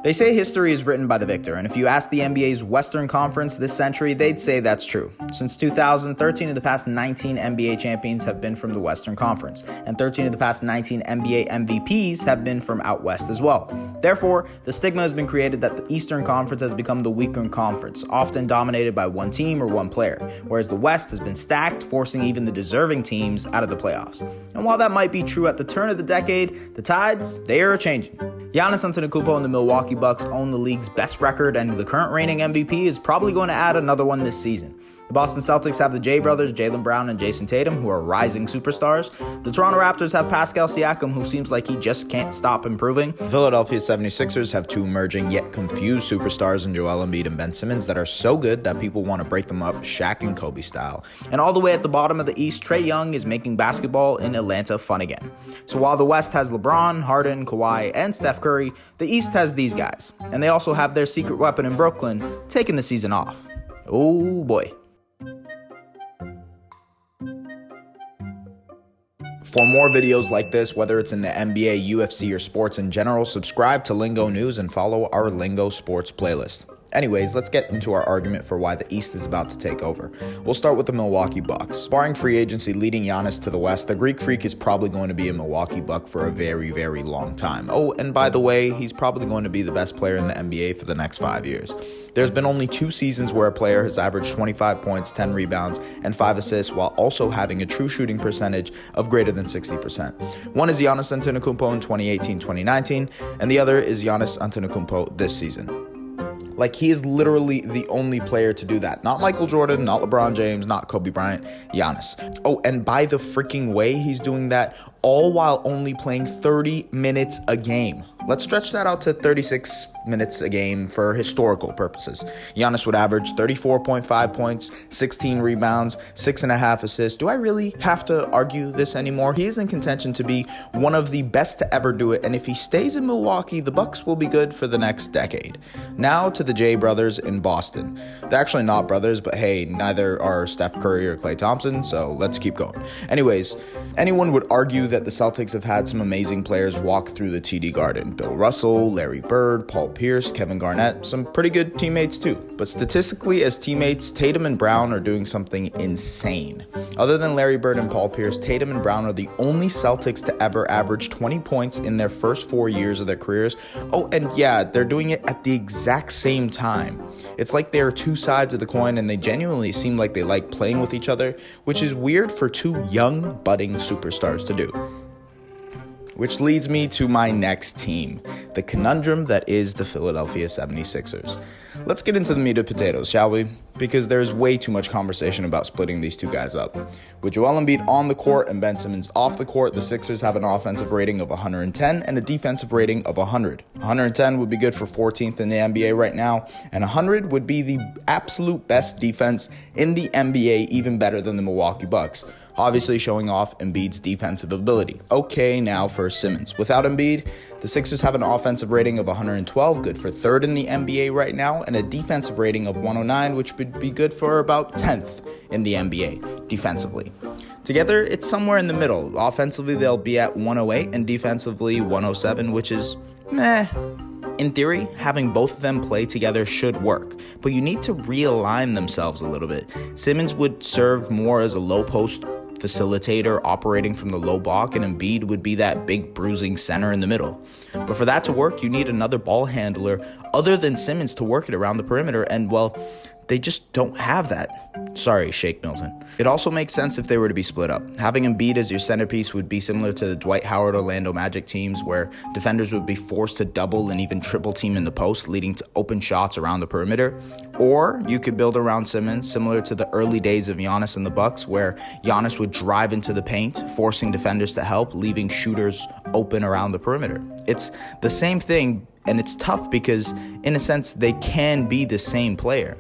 They say history is written by the victor, and if you ask the NBA's Western Conference this century, they'd say that's true. Since 2000, 13 of the past 19 NBA champions have been from the Western Conference, and 13 of the past 19 NBA MVPs have been from out west as well. Therefore, the stigma has been created that the Eastern Conference has become the weaker conference, often dominated by one team or one player, whereas the West has been stacked, forcing even the deserving teams out of the playoffs. And while that might be true at the turn of the decade, the tides, they are changing. Giannis Antetokounmpo and the Milwaukee Bucks own the league's best record, and the current reigning MVP is probably going to add another one this season. The Boston Celtics have the J brothers, Jaylen Brown and Jason Tatum, who are rising superstars. The Toronto Raptors have Pascal Siakam, who seems like he just can't stop improving. The Philadelphia 76ers have two emerging yet confused superstars in Joel Embiid and Ben Simmons that are so good that people want to break them up Shaq and Kobe style. And all the way at the bottom of the East, Trae Young is making basketball in Atlanta fun again. So while the West has LeBron, Harden, Kawhi, and Steph Curry, the East has these guys. And they also have their secret weapon in Brooklyn taking the season off. Oh boy. For more videos like this, whether it's in the NBA, UFC, or sports in general, subscribe to Lingo News and follow our Lingo Sports playlist. Anyways, let's get into our argument for why the East is about to take over. We'll start with the Milwaukee Bucks. Barring free agency leading Giannis to the West, the Greek Freak is probably going to be a Milwaukee Buck for a very, very long time. Oh, and by the way, he's probably going to be the best player in the NBA for the next 5 years. There's been only 2 seasons where a player has averaged 25 points, 10 rebounds, and 5 assists while also having a true shooting percentage of greater than 60%. One is Giannis Antetokounmpo in 2018-2019, and the other is Giannis Antetokounmpo this season. Like, he is literally the only player to do that. Not Michael Jordan, not LeBron James, not Kobe Bryant, Giannis. Oh, and by the freaking way, he's doing that all while only playing 30 minutes a game. Let's stretch that out to 36 minutes a game for historical purposes. Giannis would average 34.5 points, 16 rebounds, 6.5 assists. Do I really have to argue this anymore? He is in contention to be one of the best to ever do it, and if he stays in Milwaukee, the Bucks will be good for the next decade. Now to the J brothers in Boston. They're actually not brothers, but hey, neither are Steph Curry or Klay Thompson, so let's keep going. Anyways, anyone would argue that the Celtics have had some amazing players walk through the TD Garden. Bill Russell, Larry Bird, Paul Pierce, Kevin Garnett, some pretty good teammates too. But statistically, as teammates, Tatum and Brown are doing something insane. Other than Larry Bird and Paul Pierce, Tatum and Brown are the only Celtics to ever average 20 points in their first 4 years of their careers. Oh, and yeah, they're doing it at the exact same time. It's like they are two sides of the coin, and they genuinely seem like they like playing with each other, which is weird for two young, budding superstars to do. Which leads me to my next team, the conundrum that is the Philadelphia 76ers. Let's get into the meat of potatoes, shall we? Because there's way too much conversation about splitting these two guys up. With Joel Embiid on the court and Ben Simmons off the court, the Sixers have an offensive rating of 110 and a defensive rating of 100. 110 would be good for 14th in the NBA right now, and 100 would be the absolute best defense in the NBA, even better than the Milwaukee Bucks. Obviously showing off Embiid's defensive ability. Okay, now for Simmons. Without Embiid, the Sixers have an offensive rating of 112, good for 3rd in the NBA right now, and a defensive rating of 109, which would be good for about 10th in the NBA defensively. Together, it's somewhere in the middle. Offensively, they'll be at 108, and defensively 107, which is meh. In theory, having both of them play together should work, but you need to realign themselves a little bit. Simmons would serve more as a low post facilitator operating from the low block, and Embiid would be that big bruising center in the middle. But for that to work, you need another ball handler other than Simmons to work it around the perimeter, and well, they just don't have that. Sorry, Shake Milton. It also makes sense if they were to be split up. Having Embiid as your centerpiece would be similar to the Dwight Howard Orlando Magic teams, where defenders would be forced to double and even triple team in the post, leading to open shots around the perimeter. Or you could build around Simmons, similar to the early days of Giannis and the Bucks, where Giannis would drive into the paint, forcing defenders to help, leaving shooters open around the perimeter. It's the same thing, and it's tough because, in a sense, they can be the same player.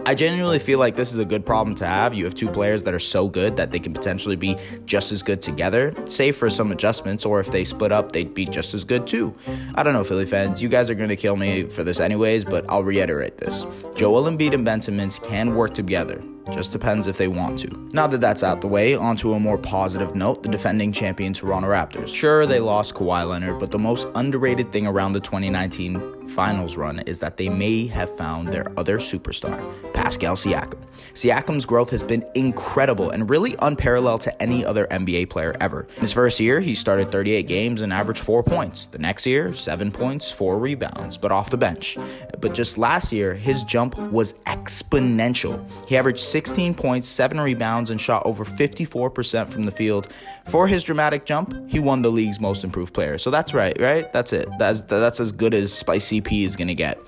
I genuinely feel like this is a good problem to have. You have two players that are so good that they can potentially be just as good together, save for some adjustments, or if they split up, they'd be just as good too. I don't know, Philly fans, you guys are going to kill me for this anyways, but I'll reiterate this. Joel Embiid and Ben Simmons can work together. Just depends if they want to. Now that that's out the way, onto a more positive note, the defending champion Toronto Raptors. Sure, they lost Kawhi Leonard, but the most underrated thing around the 2019 finals run is that they may have found their other superstar, Pascal Siakam. Siakam's growth has been incredible and really unparalleled to any other NBA player ever. In his first year, he started 38 games and averaged 4 points. The next year, 7 points, 4 rebounds, but off the bench. But just last year, his jump was exponential. He averaged 16 points, 7 rebounds, and shot over 54% from the field. For his dramatic jump, he won the league's most improved player. So that's right? That's it. That's as good as Spicy P is going to get.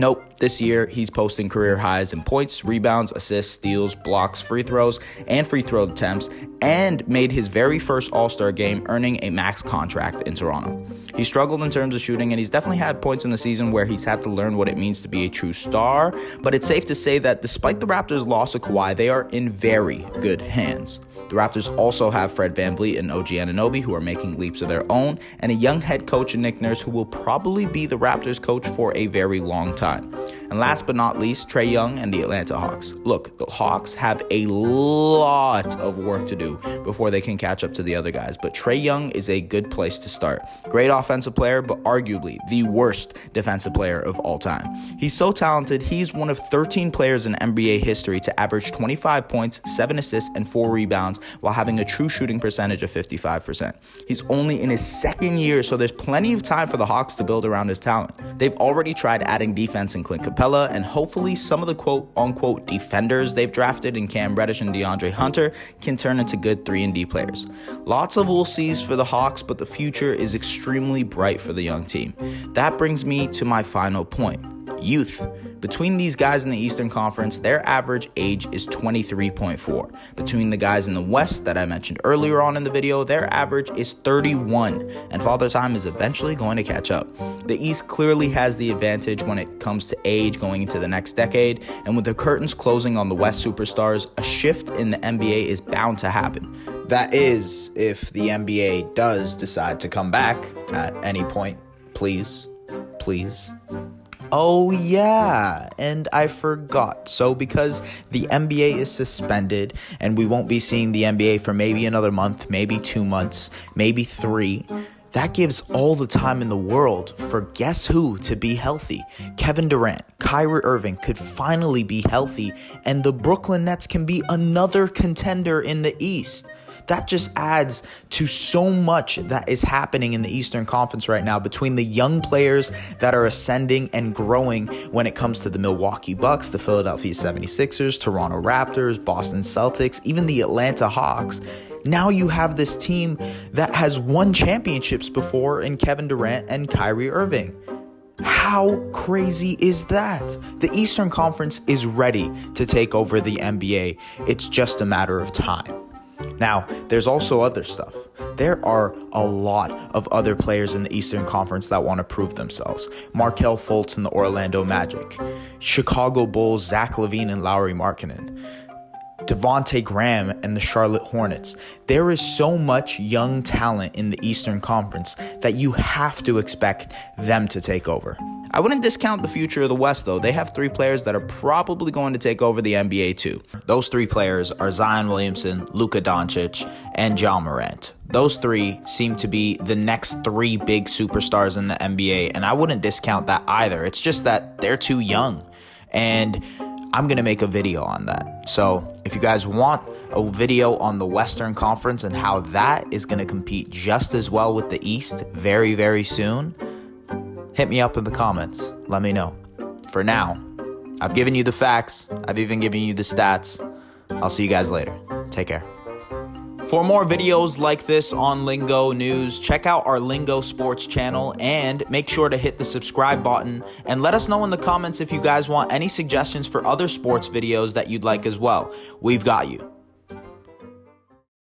Nope, this year he's posting career highs in points, rebounds, assists, steals, blocks, free throws, and free throw attempts, and made his very first All-Star game, earning a max contract in Toronto. He struggled in terms of shooting, and he's definitely had points in the season where he's had to learn what it means to be a true star, but it's safe to say that despite the Raptors' loss of Kawhi, they are in very good hands. The Raptors also have Fred VanVleet and OG Anunoby, who are making leaps of their own, and a young head coach in Nick Nurse, who will probably be the Raptors coach for a very long time. And last but not least, Trae Young and the Atlanta Hawks. Look, the Hawks have a lot of work to do before they can catch up to the other guys, but Trae Young is a good place to start. Great offensive player, but arguably the worst defensive player of all time. He's so talented, he's one of 13 players in NBA history to average 25 points, 7 assists, and 4 rebounds while having a true shooting percentage of 55%. He's only in his second year, so there's plenty of time for the Hawks to build around his talent. They've already tried adding defense in Clint Capella, and hopefully some of the quote-unquote defenders they've drafted in Cam Reddish and DeAndre Hunter can turn into good 3-and-D players. Lots of we'll sees for the Hawks, but the future is extremely bright for the young team. That brings me to my final point. Youth. Between these guys in the Eastern Conference, their average age is 23.4. Between the guys in the West that I mentioned earlier on in the video, their average is 31, and Father Time is eventually going to catch up. The East clearly has the advantage when it comes to age going into the next decade, and with the curtains closing on the West superstars, a shift in the NBA is bound to happen. That is, if the NBA does decide to come back at any point. Please. Oh yeah, and I forgot. So because the NBA is suspended and we won't be seeing the NBA for maybe another month, maybe 2 months, maybe 3, that gives all the time in the world for guess who to be healthy. Kevin Durant, Kyrie Irving could finally be healthy, and the Brooklyn Nets can be another contender in the East. That just adds to so much that is happening in the Eastern Conference right now between the young players that are ascending and growing when it comes to the Milwaukee Bucks, the Philadelphia 76ers, Toronto Raptors, Boston Celtics, even the Atlanta Hawks. Now you have this team that has won championships before in Kevin Durant and Kyrie Irving. How crazy is that? The Eastern Conference is ready to take over the NBA. It's just a matter of time. Now, there's also other stuff. There are a lot of other players in the Eastern Conference that want to prove themselves. Markelle Fultz and the Orlando Magic. Chicago Bulls, Zach LaVine and Lauri Markkanen. Devontae Graham and the Charlotte Hornets. There is so much young talent in the Eastern Conference that you have to expect them to take over. I wouldn't discount the future of the West, though. They have 3 players that are probably going to take over the NBA, too. Those 3 players are Zion Williamson, Luka Doncic, and Ja Morant. Those 3 seem to be the next 3 big superstars in the NBA, and I wouldn't discount that either. It's just that they're too young, and I'm going to make a video on that. So if you guys want a video on the Western Conference and how that is going to compete just as well with the East very, very soon, hit me up in the comments. Let me know. For now, I've given you the facts. I've even given you the stats. I'll see you guys later. Take care. For more videos like this on Lingo News, check out our Lingo Sports channel and make sure to hit the subscribe button and let us know in the comments if you guys want any suggestions for other sports videos that you'd like as well. We've got you.